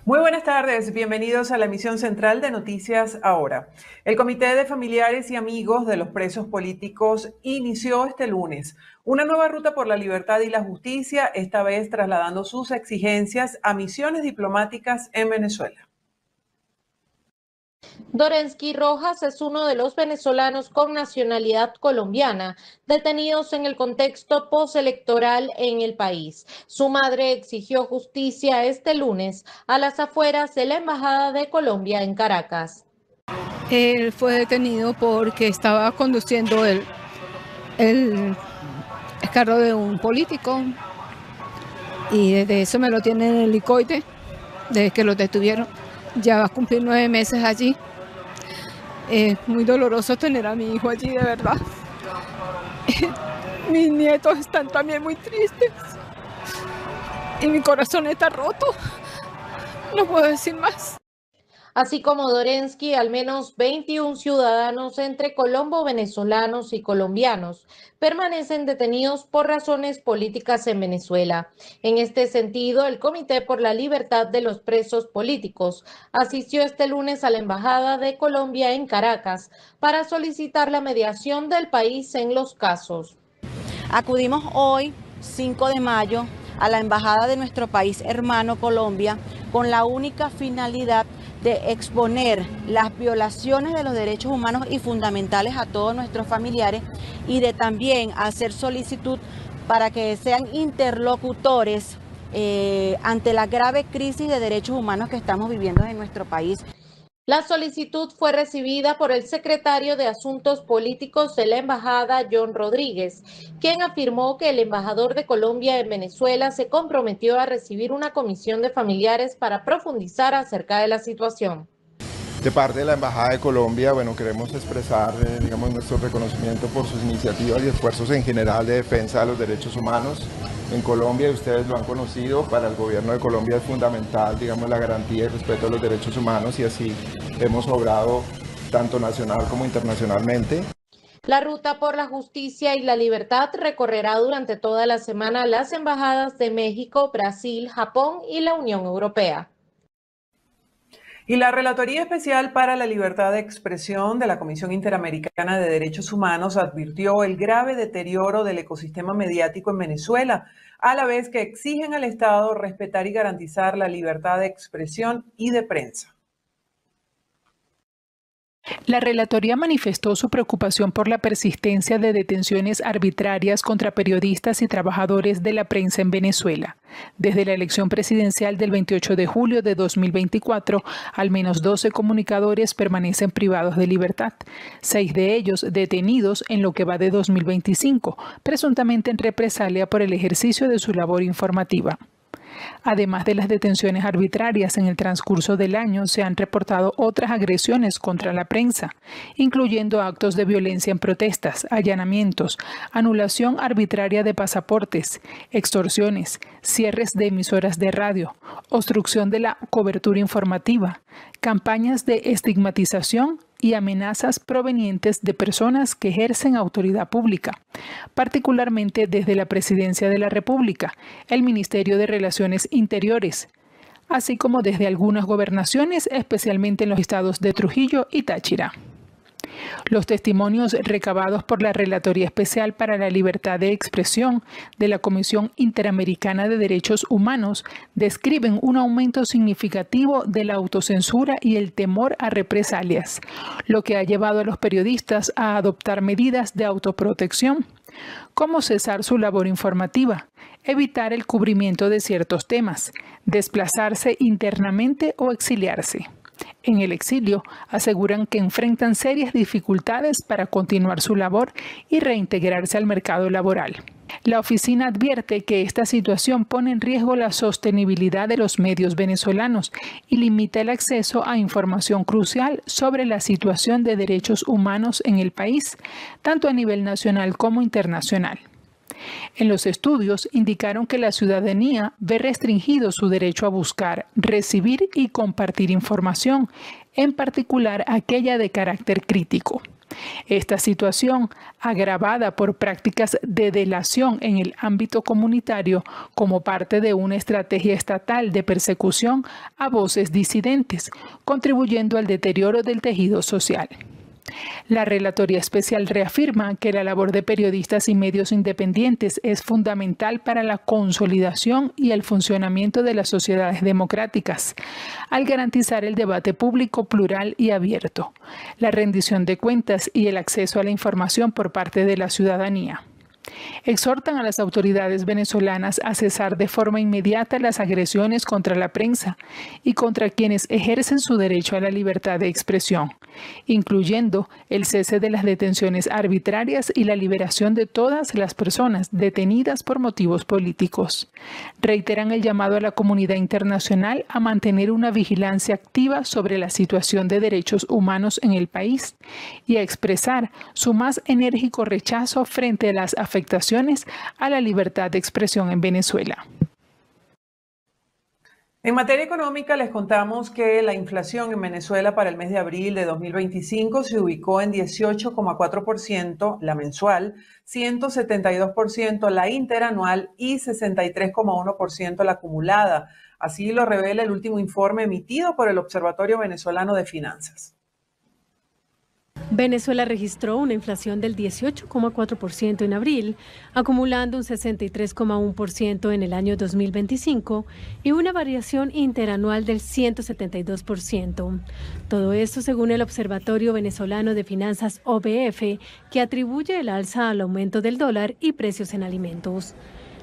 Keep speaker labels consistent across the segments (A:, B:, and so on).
A: Muy buenas tardes, bienvenidos a la emisión central de Noticias Ahora. El Comité de Familiares y Amigos de los Presos Políticos inició este lunes una nueva ruta por la libertad y la justicia, esta vez trasladando sus exigencias a misiones diplomáticas en Venezuela.
B: Dorensky Rojas es uno de los venezolanos con nacionalidad colombiana detenidos en el contexto postelectoral en el país. Su madre exigió justicia este lunes a las afueras de la Embajada de Colombia en Caracas.
C: Él fue detenido porque estaba conduciendo el carro de un político y desde eso me lo tienen en el licoide, desde que lo detuvieron. Ya va a cumplir 9 meses allí. Es muy doloroso tener a mi hijo allí, de verdad. Mis nietos están también muy tristes. Y mi corazón está roto. No puedo decir más.
B: Así como Dorensky, al menos 21 ciudadanos entre colombo-venezolanos y colombianos permanecen detenidos por razones políticas en Venezuela. En este sentido, el Comité por la Libertad de los Presos Políticos asistió este lunes a la Embajada de Colombia en Caracas para solicitar la mediación del país en los casos.
D: Acudimos hoy, 5 de mayo, a la Embajada de nuestro país hermano Colombia con la única finalidad de exponer las violaciones de los derechos humanos y fundamentales a todos nuestros familiares y de también hacer solicitud para que sean interlocutores ante la grave crisis de derechos humanos que estamos viviendo en nuestro país.
B: La solicitud fue recibida por el secretario de Asuntos Políticos de la Embajada, John Rodríguez, quien afirmó que el embajador de Colombia en Venezuela se comprometió a recibir una comisión de familiares para profundizar acerca de la situación.
E: De parte de la Embajada de Colombia, queremos expresar, nuestro reconocimiento por sus iniciativas y esfuerzos en general de defensa de los derechos humanos en Colombia. Ustedes lo han conocido, para el gobierno de Colombia es fundamental, la garantía y respeto a los derechos humanos, y así hemos obrado tanto nacional como internacionalmente.
B: La ruta por la justicia y la libertad recorrerá durante toda la semana las embajadas de México, Brasil, Japón y la Unión Europea.
A: Y la Relatoría Especial para la Libertad de Expresión de la Comisión Interamericana de Derechos Humanos advirtió el grave deterioro del ecosistema mediático en Venezuela, a la vez que exigen al Estado respetar y garantizar la libertad de expresión y de prensa.
F: La relatoría manifestó su preocupación por la persistencia de detenciones arbitrarias contra periodistas y trabajadores de la prensa en Venezuela. Desde la elección presidencial del 28 de julio de 2024, al menos 12 comunicadores permanecen privados de libertad, 6 de ellos detenidos en lo que va de 2025, presuntamente en represalia por el ejercicio de su labor informativa. Además de las detenciones arbitrarias, en el transcurso del año se han reportado otras agresiones contra la prensa, incluyendo actos de violencia en protestas, allanamientos, anulación arbitraria de pasaportes, extorsiones, cierres de emisoras de radio, obstrucción de la cobertura informativa, campañas de estigmatización y amenazas provenientes de personas que ejercen autoridad pública, particularmente desde la Presidencia de la República, el Ministerio de Relaciones Interiores, así como desde algunas gobernaciones, especialmente en los estados de Trujillo y Táchira. Los testimonios recabados por la Relatoría Especial para la Libertad de Expresión de la Comisión Interamericana de Derechos Humanos describen un aumento significativo de la autocensura y el temor a represalias, lo que ha llevado a los periodistas a adoptar medidas de autoprotección, como cesar su labor informativa, evitar el cubrimiento de ciertos temas, desplazarse internamente o exiliarse. En el exilio, aseguran que enfrentan serias dificultades para continuar su labor y reintegrarse al mercado laboral. La oficina advierte que esta situación pone en riesgo la sostenibilidad de los medios venezolanos y limita el acceso a información crucial sobre la situación de derechos humanos en el país, tanto a nivel nacional como internacional. En los estudios indicaron que la ciudadanía ve restringido su derecho a buscar, recibir y compartir información, en particular aquella de carácter crítico. Esta situación, agravada por prácticas de delación en el ámbito comunitario como parte de una estrategia estatal de persecución a voces disidentes, contribuyendo al deterioro del tejido social. La Relatoría Especial reafirma que la labor de periodistas y medios independientes es fundamental para la consolidación y el funcionamiento de las sociedades democráticas, al garantizar el debate público plural y abierto, la rendición de cuentas y el acceso a la información por parte de la ciudadanía. Exhortan a las autoridades venezolanas a cesar de forma inmediata las agresiones contra la prensa y contra quienes ejercen su derecho a la libertad de expresión, incluyendo el cese de las detenciones arbitrarias y la liberación de todas las personas detenidas por motivos políticos. Reiteran el llamado a la comunidad internacional a mantener una vigilancia activa sobre la situación de derechos humanos en el país y a expresar su más enérgico rechazo frente a las afectaciones a la libertad de expresión en Venezuela.
A: En materia económica, les contamos que la inflación en Venezuela para el mes de abril de 2025 se ubicó en 18,4%, la mensual, 172% la interanual y 63,1% la acumulada. Así lo revela el último informe emitido por el Observatorio Venezolano de Finanzas.
G: Venezuela registró una inflación del 18,4% en abril, acumulando un 63,1% en el año 2025 y una variación interanual del 172%. Todo esto según el Observatorio Venezolano de Finanzas OVF, que atribuye el alza al aumento del dólar y precios en alimentos.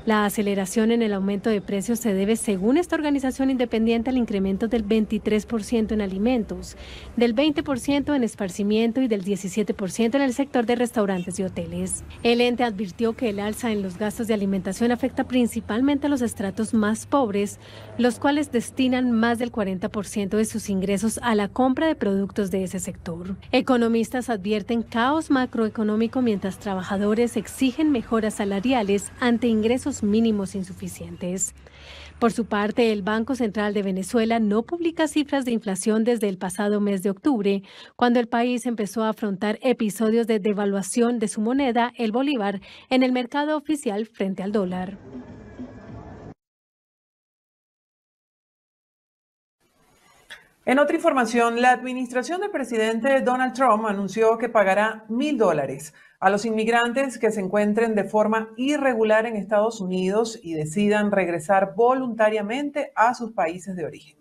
G: La aceleración en el aumento de precios se debe, según esta organización independiente, al incremento del 23% en alimentos, del 20% en esparcimiento y del 17% en el sector de restaurantes y hoteles. El ente advirtió que el alza en los gastos de alimentación afecta principalmente a los estratos más pobres, los cuales destinan más del 40% de sus ingresos a la compra de productos de ese sector. Economistas advierten caos macroeconómico mientras trabajadores exigen mejoras salariales ante ingresos mínimos insuficientes. Por su parte, el Banco Central de Venezuela no publica cifras de inflación desde el pasado mes de octubre, cuando el país empezó a afrontar episodios de devaluación de su moneda, el bolívar, en el mercado oficial frente al dólar.
A: En otra información, la administración del presidente Donald Trump anunció que pagará $1,000 a los inmigrantes que se encuentren de forma irregular en Estados Unidos y decidan regresar voluntariamente a sus países de origen.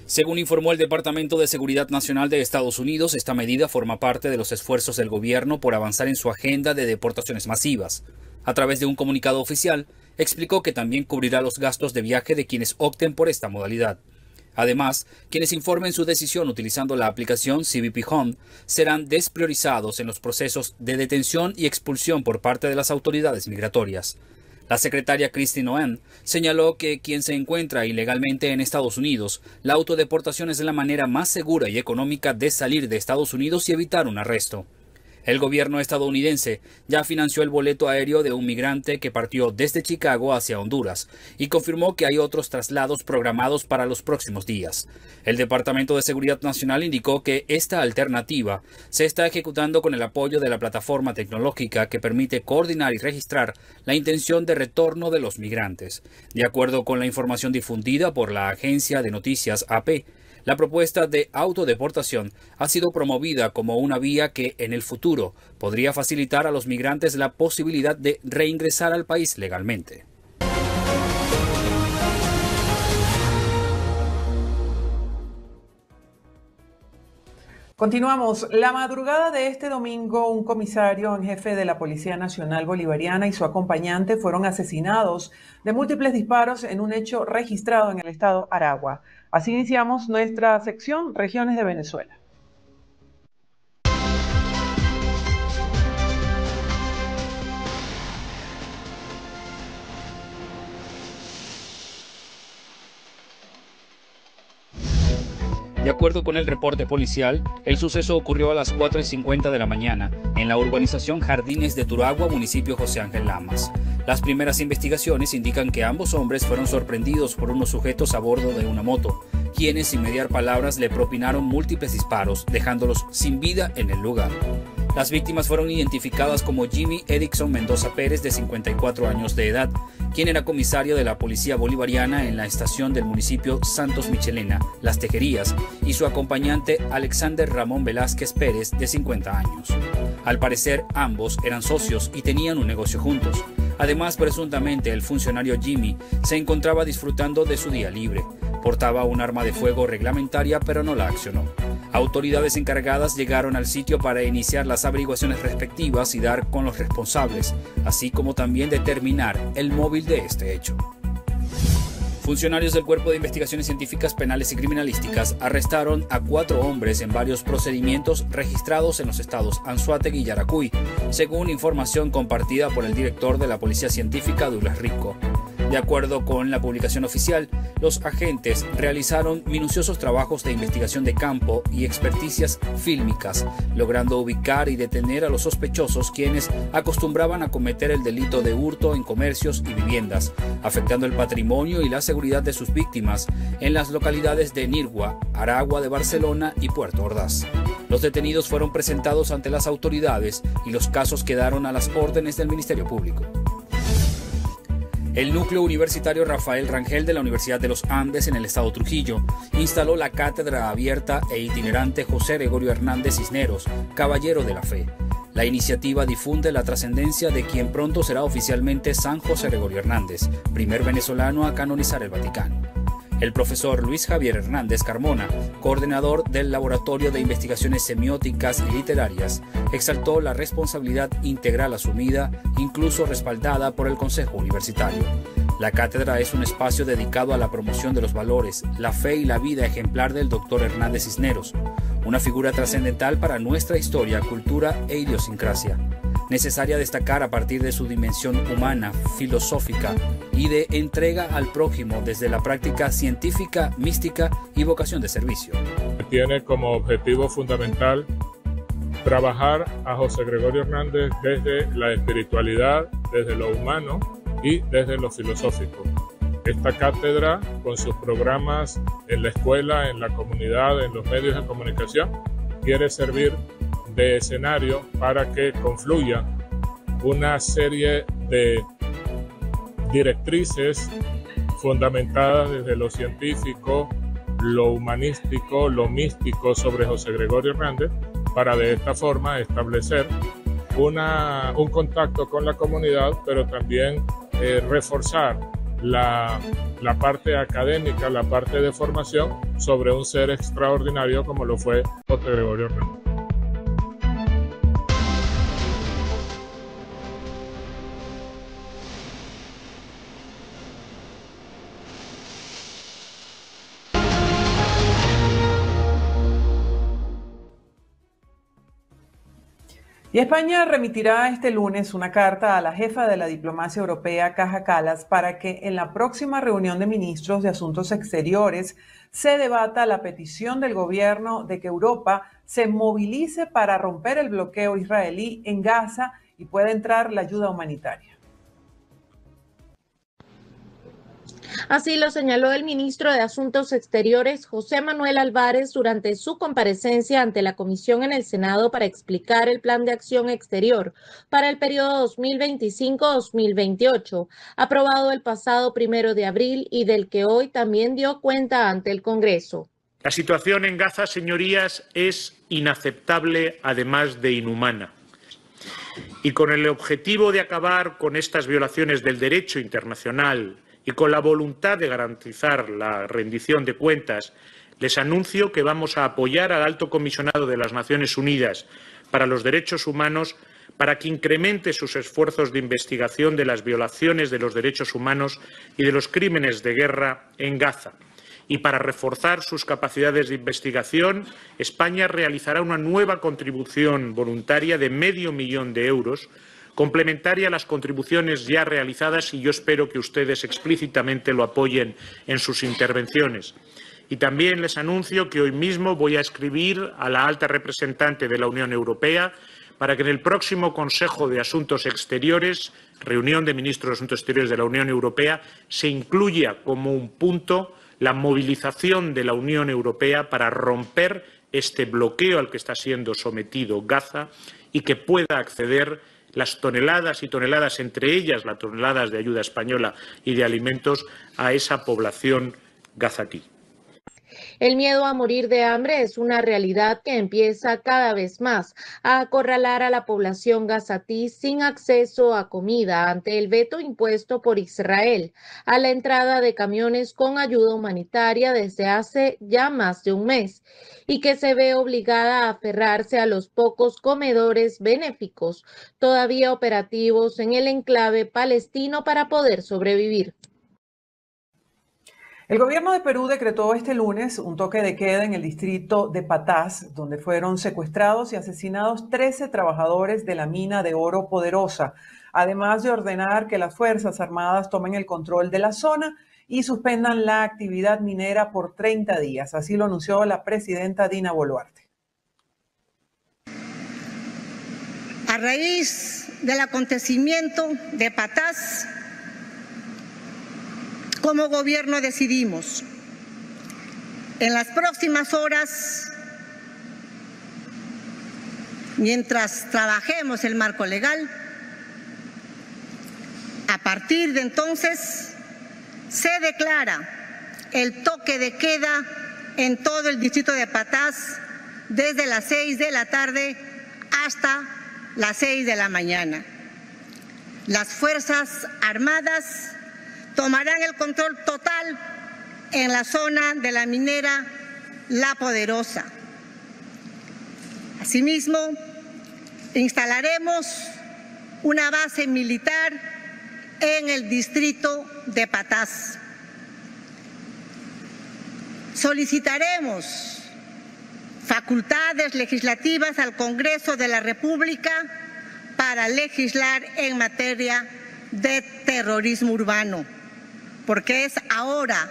H: Según informó el Departamento de Seguridad Nacional de Estados Unidos, esta medida forma parte de los esfuerzos del gobierno por avanzar en su agenda de deportaciones masivas. A través de un comunicado oficial, explicó que también cubrirá los gastos de viaje de quienes opten por esta modalidad. Además, quienes informen su decisión utilizando la aplicación CBP Home serán despriorizados en los procesos de detención y expulsión por parte de las autoridades migratorias. La secretaria Kristi Noem señaló que quien se encuentra ilegalmente en Estados Unidos, la autodeportación es la manera más segura y económica de salir de Estados Unidos y evitar un arresto. El gobierno estadounidense ya financió el boleto aéreo de un migrante que partió desde Chicago hacia Honduras y confirmó que hay otros traslados programados para los próximos días. El Departamento de Seguridad Nacional indicó que esta alternativa se está ejecutando con el apoyo de la plataforma tecnológica que permite coordinar y registrar la intención de retorno de los migrantes. De acuerdo con la información difundida por la agencia de noticias AP, la propuesta de autodeportación ha sido promovida como una vía que en el futuro podría facilitar a los migrantes la posibilidad de reingresar al país legalmente.
A: Continuamos. La madrugada de este domingo, un comisario en jefe de la Policía Nacional Bolivariana y su acompañante fueron asesinados de múltiples disparos en un hecho registrado en el estado Aragua. Así iniciamos nuestra sección Regiones de Venezuela.
H: De acuerdo con el reporte policial, el suceso ocurrió a las 4:50 de la mañana en la urbanización Jardines de Turagua, municipio José Ángel Lamas. Las primeras investigaciones indican que ambos hombres fueron sorprendidos por unos sujetos a bordo de una moto, quienes sin mediar palabras le propinaron múltiples disparos, dejándolos sin vida en el lugar. Las víctimas fueron identificadas como Jimmy Erickson Mendoza Pérez, de 54 años de edad, quien era comisario de la Policía Bolivariana en la estación del municipio Santos Michelena, Las Tejerías, y su acompañante Alexander Ramón Velázquez Pérez, de 50 años. Al parecer, ambos eran socios y tenían un negocio juntos. Además, presuntamente, el funcionario Jimmy se encontraba disfrutando de su día libre. Portaba un arma de fuego reglamentaria, pero no la accionó. Autoridades encargadas llegaron al sitio para iniciar las averiguaciones respectivas y dar con los responsables, así como también determinar el móvil de este hecho. Funcionarios del Cuerpo de Investigaciones Científicas, Penales y Criminalísticas arrestaron a 4 hombres en varios procedimientos registrados en los estados Anzoátegui y Yaracuy, según información compartida por el director de la Policía Científica, Douglas Rico. De acuerdo con la publicación oficial, los agentes realizaron minuciosos trabajos de investigación de campo y experticias fílmicas, logrando ubicar y detener a los sospechosos, quienes acostumbraban a cometer el delito de hurto en comercios y viviendas, afectando el patrimonio y la seguridad de sus víctimas en las localidades de Nirgua, Aragua de Barcelona y Puerto Ordaz. Los detenidos fueron presentados ante las autoridades y los casos quedaron a las órdenes del Ministerio Público. El núcleo universitario Rafael Rangel de la Universidad de los Andes en el estado Trujillo instaló la cátedra abierta e itinerante José Gregorio Hernández Cisneros, Caballero de la Fe. La iniciativa difunde la trascendencia de quien pronto será oficialmente San José Gregorio Hernández, primer venezolano a canonizar el Vaticano. El profesor Luis Javier Hernández Carmona, coordinador del Laboratorio de Investigaciones Semióticas y Literarias, exaltó la responsabilidad integral asumida, incluso respaldada por el Consejo Universitario. La cátedra es un espacio dedicado a la promoción de los valores, la fe y la vida ejemplar del doctor Hernández Cisneros, una figura trascendental para nuestra historia, cultura e idiosincrasia. Necesaria destacar a partir de su dimensión humana, filosófica y de entrega al prójimo desde la práctica científica, mística y vocación de servicio.
I: Tiene como objetivo fundamental trabajar a José Gregorio Hernández desde la espiritualidad, desde lo humano y desde lo filosófico. Esta cátedra, con sus programas en la escuela, en la comunidad, en los medios de comunicación, quiere servir de escenario para que confluya una serie de directrices fundamentadas desde lo científico, lo humanístico, lo místico sobre José Gregorio Hernández, para de esta forma establecer un contacto con la comunidad, pero también reforzar la parte académica, la parte de formación sobre un ser extraordinario como lo fue José Gregorio Hernández.
A: Y España remitirá este lunes una carta a la jefa de la diplomacia europea, Kaja Kallas, para que en la próxima reunión de ministros de Asuntos Exteriores se debata la petición del gobierno de que Europa se movilice para romper el bloqueo israelí en Gaza y pueda entrar la ayuda humanitaria.
B: Así lo señaló el ministro de Asuntos Exteriores, José Manuel Álvarez, durante su comparecencia ante la Comisión en el Senado para explicar el Plan de Acción Exterior para el periodo 2025-2028, aprobado el pasado 1 de abril y del que hoy también dio cuenta ante el Congreso.
J: La situación en Gaza, señorías, es inaceptable, además de inhumana. Y con el objetivo de acabar con estas violaciones del derecho internacional y con la voluntad de garantizar la rendición de cuentas, les anuncio que vamos a apoyar al Alto Comisionado de las Naciones Unidas para los Derechos Humanos para que incremente sus esfuerzos de investigación de las violaciones de los derechos humanos y de los crímenes de guerra en Gaza. Y para reforzar sus capacidades de investigación, España realizará una nueva contribución voluntaria de $500.000 de euros, complementaria a las contribuciones ya realizadas, y yo espero que ustedes explícitamente lo apoyen en sus intervenciones. Y también les anuncio que hoy mismo voy a escribir a la alta representante de la Unión Europea para que en el próximo Consejo de Asuntos Exteriores, reunión de ministros de Asuntos Exteriores de la Unión Europea, se incluya como un punto la movilización de la Unión Europea para romper este bloqueo al que está siendo sometido Gaza y que pueda acceder las toneladas y toneladas, entre ellas las toneladas de ayuda española y de alimentos, a esa población gazatí.
B: El miedo a morir de hambre es una realidad que empieza cada vez más a acorralar a la población gazatí sin acceso a comida ante el veto impuesto por Israel a la entrada de camiones con ayuda humanitaria desde hace ya más de un mes y que se ve obligada a aferrarse a los pocos comedores benéficos todavía operativos en el enclave palestino para poder sobrevivir.
A: El gobierno de Perú decretó este lunes un toque de queda en el distrito de Patás, donde fueron secuestrados y asesinados 13 trabajadores de la mina de oro Poderosa, además de ordenar que las Fuerzas Armadas tomen el control de la zona y suspendan la actividad minera por 30 días. Así lo anunció la presidenta Dina Boluarte.
K: A raíz del acontecimiento de Patás, como gobierno decidimos en las próximas horas, mientras trabajemos el marco legal, a partir de entonces se declara el toque de queda en todo el distrito de Patás desde las 6 de la tarde hasta las 6 de la mañana. Las Fuerzas Armadas tomarán el control total en la zona de la minera La Poderosa. Asimismo, instalaremos una base militar en el distrito de Patás. Solicitaremos facultades legislativas al Congreso de la República para legislar en materia de terrorismo urbano, porque es ahora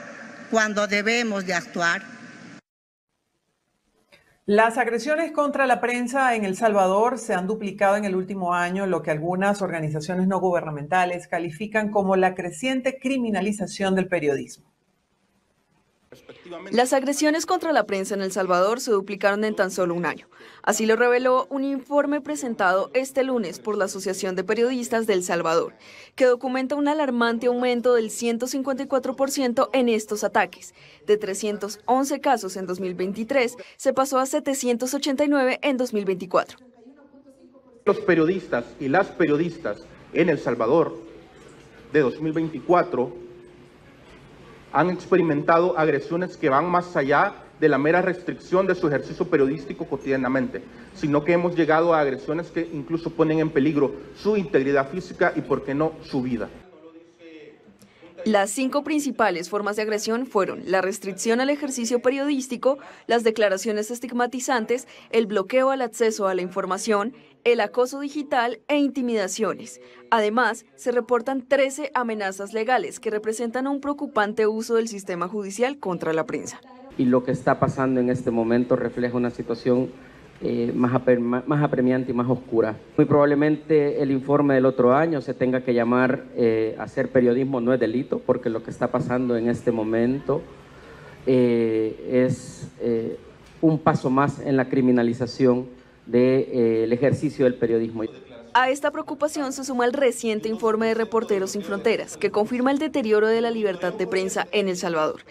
K: cuando debemos de actuar.
A: Las agresiones contra la prensa en El Salvador se han duplicado en el último año, lo que algunas organizaciones no gubernamentales califican como la creciente criminalización del periodismo.
L: Las agresiones contra la prensa en El Salvador se duplicaron en tan solo un año. Así lo reveló un informe presentado este lunes por la Asociación de Periodistas de El Salvador, que documenta un alarmante aumento del 154% en estos ataques. De 311 casos en 2023, se pasó a 789 en 2024.
M: Los periodistas y las periodistas en El Salvador de 2024 han experimentado agresiones que van más allá de la mera restricción de su ejercicio periodístico cotidianamente, sino que hemos llegado a agresiones que incluso ponen en peligro su integridad física y, por qué no, su vida.
L: Las 5 principales formas de agresión fueron la restricción al ejercicio periodístico, las declaraciones estigmatizantes, el bloqueo al acceso a la información, el acoso digital e intimidaciones. Además, se reportan 13 amenazas legales que representan un preocupante uso del sistema judicial contra la prensa.
N: Y lo que está pasando en este momento refleja una situación más apremiante y más oscura. Muy probablemente el informe del otro año se tenga que llamar hacer periodismo no es delito, porque lo que está pasando en este momento es un paso más en la criminalización del ejercicio del periodismo.
L: A esta preocupación se suma el reciente informe de Reporteros Sin Fronteras, que confirma el deterioro de la libertad de prensa en El Salvador.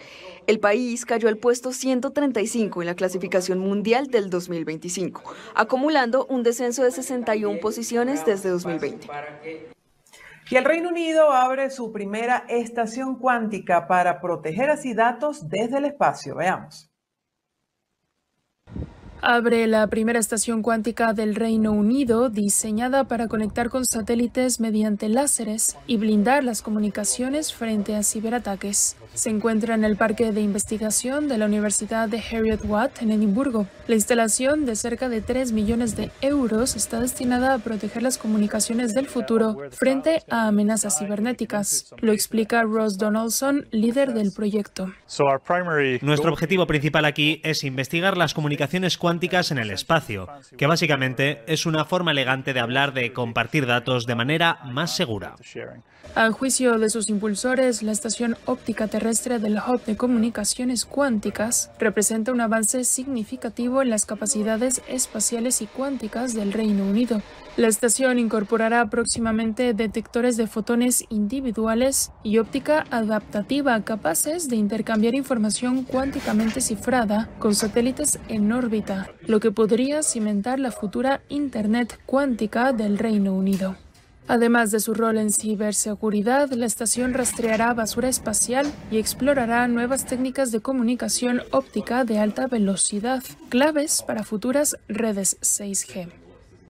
L: El país cayó al puesto 135 en la clasificación mundial del 2025, acumulando un descenso de 61 posiciones desde 2020.
A: Y el Reino Unido abre su primera estación cuántica para proteger así datos desde el espacio. Veamos.
O: Abre la primera estación cuántica del Reino Unido, diseñada para conectar con satélites mediante láseres y blindar las comunicaciones frente a ciberataques. Se encuentra en el Parque de Investigación de la Universidad de Heriot-Watt en Edimburgo. La instalación, de cerca de 3 millones de euros, está destinada a proteger las comunicaciones del futuro frente a amenazas cibernéticas. Lo explica Ross Donaldson, líder del proyecto.
P: Nuestro objetivo principal aquí es investigar las comunicaciones cuánticas cuánticas en el espacio, que básicamente es una forma elegante de hablar de compartir datos de manera más segura.
O: A juicio de sus impulsores, la estación óptica terrestre del Hub de Comunicaciones Cuánticas representa un avance significativo en las capacidades espaciales y cuánticas del Reino Unido. La estación incorporará próximamente detectores de fotones individuales y óptica adaptativa capaces de intercambiar información cuánticamente cifrada con satélites en órbita, lo que podría cimentar la futura Internet cuántica del Reino Unido. Además de su rol en ciberseguridad, la estación rastreará basura espacial y explorará nuevas técnicas de comunicación óptica de alta velocidad, claves para futuras redes 6G.